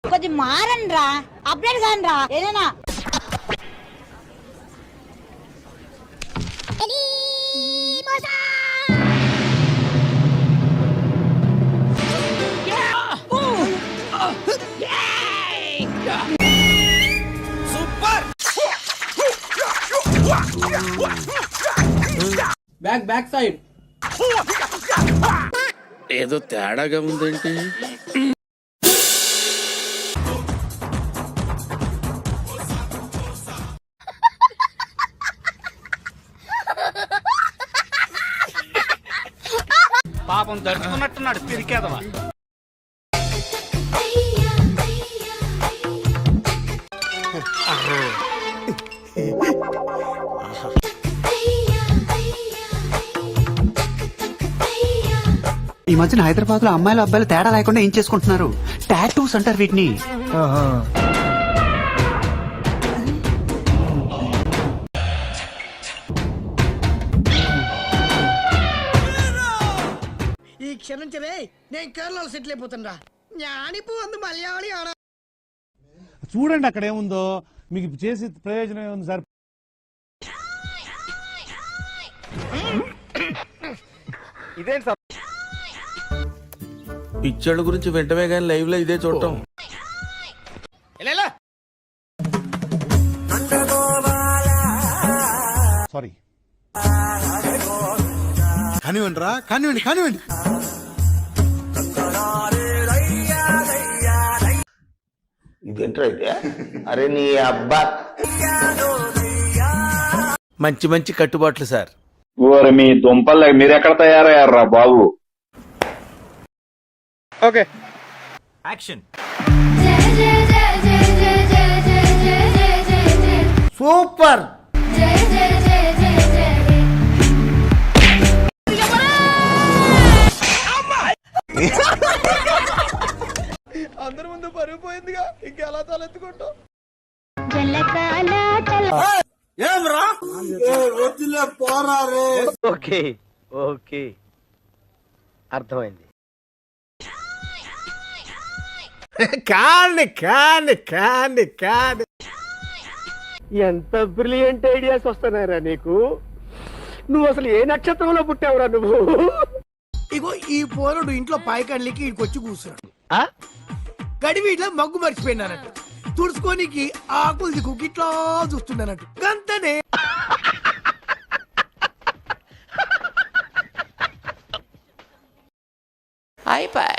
కొంచెం మారండి రా, అప్డేట్ కాని రా ఏదైనా. బ్యాక్ సైడ్ ఏదో తేడాగా ఉందేంటి? పాపం దడుచుకున్నట్టున్నాడు పిరికేదవా. ఈ మధ్యన హైదరాబాద్ లో అమ్మాయిలు అబ్బాయిలు తేడా లేకుండా ఏం చేసుకుంటున్నారు? టాటూస్ అంటారు వీటిని. ఈ క్షమించవే, నేను కేరళలో సెటిల్ అయిపోతుండా. జ్ఞానిపు అందు మలయాళి ఆడ చూడండి అక్కడ ఏముందో, మీకు చేసి ప్రయోజనం ఏముంది సార్? ఇదేం సార్ పిచ్చోళ్ళ గురించి వెంటనే కానీ లైవ్ లో ఇదే చూడటం. సారీ. కానివ్వండి రా, కానివ్వండి కానివ్వండి. ఇదేంట్రా అయితే? అరే నీ అబ్బా, మంచి మంచి కట్టుబాట్లు సార్. ఓరి మీ దుంపల్ మీరెక్కడ తయారయ్యారా బాబు? Okay action. సూపర్. అందరి ముందు పరుగు పోయిందిగా, ఇంకెలా తలెత్తుకుంటావు? ఓకే ఓకే అర్థమైంది. ఎంత బ్రిలియంట్ ఐడియాస్ వస్తున్నారా నీకు? నువ్వు అసలు ఏ నక్షత్రంలో పుట్టావురా నువ్వు? ఇగో ఈ పోరుడు ఇంట్లో పాయకడ్లికి ఇడికొచ్చి కూర్చున్నాడు. గడివీట్లో మగ్గు మర్చిపోయినానంట. తుడుచుకోనికి ఆకులు దిక్కు ఇట్లా చూస్తున్నానంట. గంతనే అయిపోయి